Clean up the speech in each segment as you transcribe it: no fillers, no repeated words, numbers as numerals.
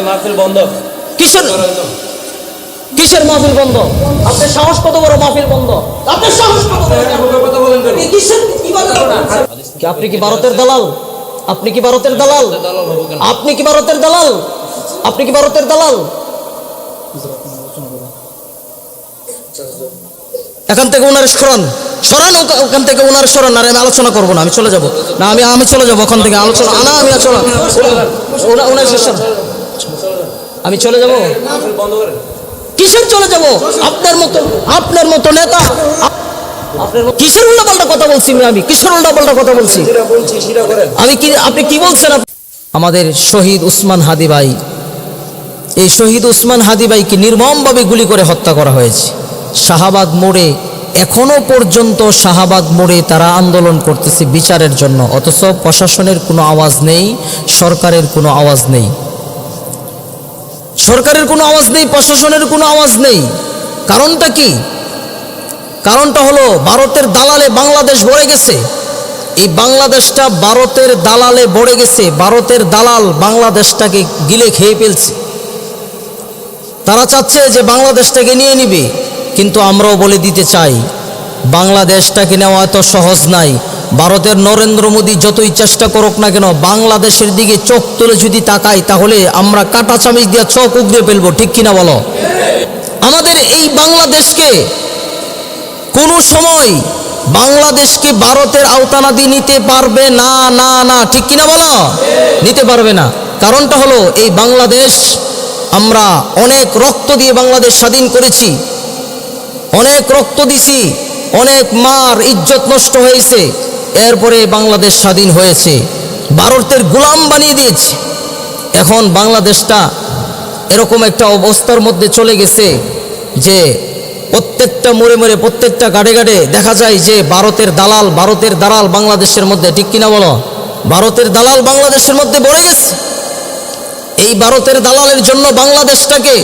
মাহফিল বন্ধ। কিসের কিসের মাহফিল বন্ধ? আপনার সাহস কত বড়? মাহফিল বন্ধ? আপনার সাহস কত বড়? কথা বলেন কেন? কিসের কিভাবে করেন? আপনি কি ভারতের দালাল? আপনি কি ভারতের দালাল? আপনি কি ভারতের দালাল? আপনি কি ভারতের দালাল? এখান থেকে ওনার সরান, সরান ওখান থেকে ওনার সরান। আর আমি আলোচনা করবো না, আমি চলে যাব না, আমি চলে যাবো ওখান থেকে। আলোচনা না, আমি চলে ওনার সরান, আমি চলে যাব। কিসের চলে যাব? আপনার মতো নেতা কিসের উল্টাপাল্টা কথা বলছি? আমি কিসের উল্টাপাল্টা কথা বলছি? আমি কি, আপনি কি বলছেন? আমাদের শহীদ উসমান হাদি ভাই, এই শহীদ উসমান হাদি ভাইকে নির্মমভাবে গুলি করে হত্যা করা হয়েছে শাহবাগ মোড়ে। এখনো পর্যন্ত শাহবাগ মোড়ে তারা আন্দোলন করতেছে বিচারের জন্য, অথচ প্রশাসনের কোনো আওয়াজ নেই, সরকারের কোনো আওয়াজ নেই, সরকারের কোনো আওয়াজ নেই, প্রশাসনের কোনো আওয়াজ নেই। কারণটা কি? কারণটা হলো ভারতের দালালে বাংলাদেশ ভরে গেছে। এই বাংলাদেশটা ভারতের দালালে ভরে গেছে। ভারতের দালাল বাংলাদেশটাকে গিলে খেয়ে ফেলছে। তারা চাচ্ছে যে বাংলাদেশটাকে নিয়ে নিবে, কিন্তু আমরাও বলে দিতে চাই বাংলাদেশটাকে নেওয়া এত সহজ নাই। ভারতের নরেন্দ্র মোদী যতই চেষ্টা করুক না কেন, বাংলাদেশের দিকে চোখ তুলে যদি তাকাই তাহলে আমরা কাটা চামিচ দিয়ে চোখ উগড়ে ফেলবো, ঠিক কিনা বলো? আমাদের এই বাংলাদেশকে কোনো সময় বাংলাদেশকে ভারতের আওতানাদি নিতে পারবে না, না না, ঠিক কিনা বলো? নিতে পারবে না। কারণটা হলো এই বাংলাদেশ আমরা অনেক রক্ত দিয়ে বাংলাদেশ স্বাধীন করেছি, অনেক রক্ত দিছি, অনেক মার ইজ্জত নষ্ট হয়েছে, এরপরে বাংলাদেশ স্বাধীন হয়েছে। ভারতের গোলাম বানিয়ে দিয়েছে। এখন বাংলাদেশটা এরকম একটা অবস্থার মধ্যে চলে গেছে যে প্রত্যেকটা মোড়ে মোড়ে, প্রত্যেকটা গাড়ে গাড়ে দেখা যায় যে ভারতের দালাল বাংলাদেশের মধ্যে, ঠিক কিনা বলো? ভারতের দালাল বাংলাদেশের মধ্যে ভরে গেছে। এই ভারতের দালালের জন্য বাংলাদেশটাকে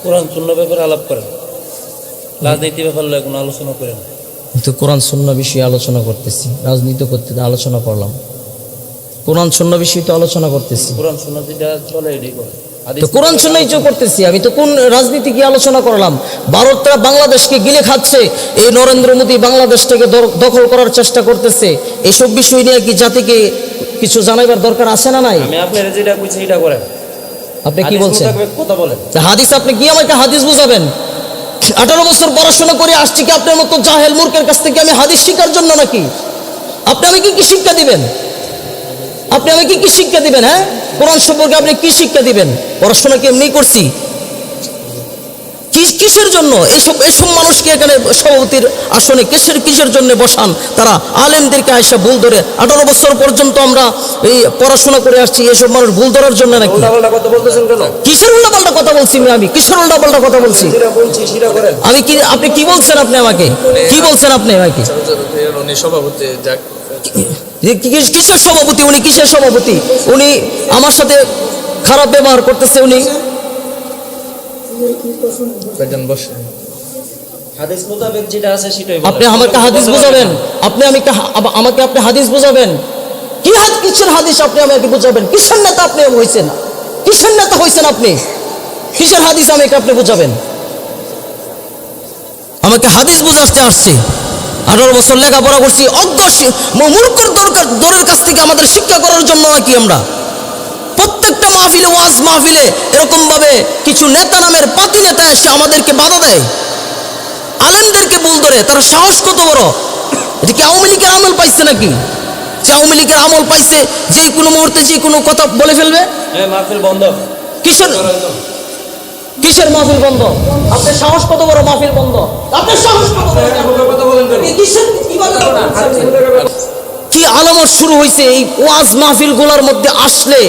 কোরআন সুন্নাহ ব্যাপারে আলাপ করেন, রাজনীতি ব্যাপারে কোনো আলোচনা করেন। তো কোরআন সুন্নাহ বিষয়ে আলোচনা করতেছি, রাজনীতি করতে আলোচনা করলাম, কোরআন সুন্নাহ বিষয়ে তো আলোচনা করতেছি। কোরআন সুন্নাহ যেটা চলে এটাই করে, তো কোরআন সুন্নাহই তো করতেছি। আমি তো কোন রাজনীতি কি আলোচনা করলাম? ভারতটা বাংলাদেশকে গিলে খাচ্ছে, এই নরেন্দ্র মোদী বাংলাদেশটাকে দখল করার চেষ্টা করতেছে। এসব বিষয় নিয়ে কি জাতিকে কিছু জানাইবার দরকার আছে না নাই? আমি আপনার যেটা কইছি এটা করেন। আপনি কি বলছেন? কথা বলেন হাদিস, আপনি কি আমাকে হাদিস বুঝাবেন? 18 বছর পড়াশোনা করে আসছি কি আপনার মতো জাহেল মূর্খের কাছ থেকে আমি হাদিস শিখার জন্য নাকি? আপনি আমাকে কি শিক্ষা দিবেন? আপনি আমাকে কি শিক্ষা দিবেন? হ্যাঁ, কোরআন সম্পর্কে আপনি কি শিক্ষা দিবেন? পড়াশোনা কি এমনি করছি? কিসের জন্য এসব মানুষকে এখানে সভাপতির আসনে কিসের জন্য বসান? তারা আলেমদেরকে আয়সা ভুল ধরে 18 বছর পর্যন্ত আমরা এই পড়াশোনা করে আসছি, এসব মানুষ ভুল ধরার জন্য নাকি? কথা বলতেছেন কেন? কিসের উল্টাপাল্টা কথা বলছি আমি? কিসের উল্টাপাল্টা কথা বলছি? আমি কি, আপনি কি বলছেন? আপনি আমাকে কি বলছেন? আপনি আমাকে সভাপতি কিসের সভাপতি? উনি কিসের সভাপতি? উনি আমার সাথে খারাপ ব্যবহার করতেছে। উনি হাদিস মোতাবেক যেটা আছে সেটাই আপনি আমাকে হাদিস বুঝাবেন। আপনি আমাকে আপনি হাদিস বুঝাবেন? কিসের হাদিস আপনি আমাকে বুঝাবেন? কিসের নেতা আপনি হয়েছেন? কিসের নেতা হয়েছেন আপনি? কিসের হাদিস আমাকে আপনি বুঝাবেন? আমাকে হাদিস বুঝাতে আসছে। 18 বছর লেখাপড়া করছি, অজ্ঞ মূর্খর দরের কাছ থেকে আমাদের শিক্ষা করার জন্য নাকি আমরা প্রত্যেকটা মাহফিলে, ওয়াজ মাহফিলে এরকম ভাবে কিছু নেতা নামের পাতি নেতা এসে আমাদেরকে বাধা দেয়, আলেমদেরকে ভুল ধরে। তারা সাহস কত বড়! এটা কি আওয়ামী লীগের আমল পাইছে নাকি? যে আওয়ামী লীগের আমল পাইছে, যে কোনো মুহূর্তে যে কোনো কথা বলে ফেলবে। মাহফিল বন্ধ। কিসের মাহফিল বন্ধ? আপনার সাহস কত বড়? মাহফিল বন্ধ? আপনার সাহস কত বড়? কথা বলেন কেন? কি আলামত শুরু হয়েছে এই ওয়াজ মাহফিল গুলার মধ্যে আসলে?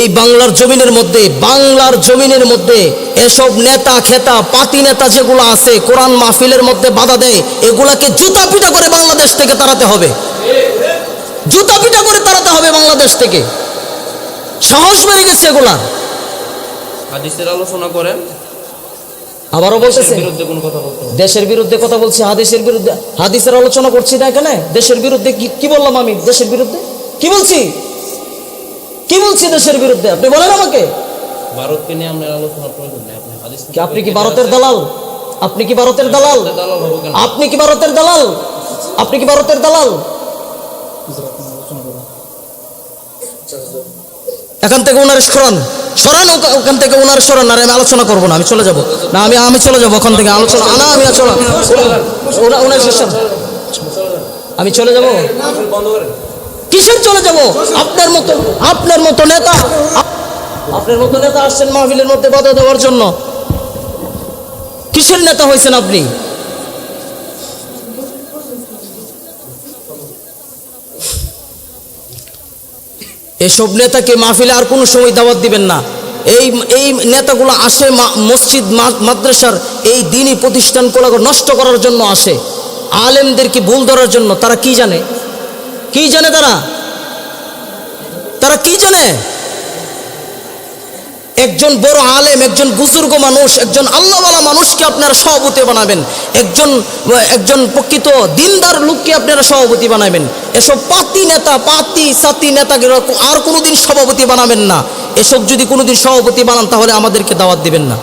এই বাংলার জমিনের মধ্যে এসব নেতা খেতা পাতি নেতা যেগুলো আছে, কোরআন মাহফিলের মধ্যে বাধা দেয়, এগুলাকে জুতা পিটা করে বাংলাদেশ থেকে তাড়াতে হবে। জুতা পিটা করে তাড়াতে হবে বাংলাদেশ থেকে। সাহস বেড়ে গেছে এগুলা। হাদিসের আলোচনা করেন। আবারও বলতেছে বিরুদ্ধে কোন কথা বলতে? দেশের বিরুদ্ধে কথা বলছি, হাদিসের বিরুদ্ধে। হাদিসের আলোচনা করছি না এখানে। দেশের বিরুদ্ধে কি বললাম আমি? দেশের বিরুদ্ধে কি বলছি? বলছি দেশের বিরুদ্ধে? আপনি বলেন আমাকে। ভারতকে নিয়ে আমরা আলোচনা প্রয়োজন নেই, আপনি হাদিস কি আপনি কি ভারতের দালাল? আপনি কি ভারতের দালাল? দালাল হবো কেন? আপনি কি ভারতের দালাল? আপনি কি ভারতের দালাল? এখান থেকে ওনার সরান, সরান ওখান থেকে ওনার সরান। আর আমি আলোচনা করবো না, আমি চলে যাব না, আমি চলে যাবো ওখান থেকে। আলোচনা না, আমি চলে ওনার শেষ, আমি চলে যাব। বন্ধ করেন। কিসের চলে যাব? আপনার মতো নেতা, আপনার মতো নেতা আসছেন মাহফিলের মধ্যে বাধা দেওয়ার জন্য। কিসের নেতা হয়েছেন আপনি? এসব নেতাকে মাহফিলে আর কোনো সময় দাওয়াত দিবেন না। এই নেতাগুলো আসে মসজিদ মাদ্রাসার এই দিনই প্রতিষ্ঠানগুলো নষ্ট করার জন্য আসে, আলেমদেরকে ভুল ধরার জন্য। তারা কি জানে? কি জানে তারা কি জানে? একজন বড় আলেম, একজন বুজুর্গ মানুষ, একজন আল্লাহওয়ালা মানুষকে আপনারা সভাপতি বানাবেন, একজন প্রকৃত দিনদার লোককে আপনারা সভাপতি বানাবেন। এসব পাতি সাতি নেতাকে আর কোনোদিন সভাপতি বানাবেন না। এসব যদি কোনোদিন সভাপতি বানান তাহলে আমাদেরকে দাওয়াত দিবেন না।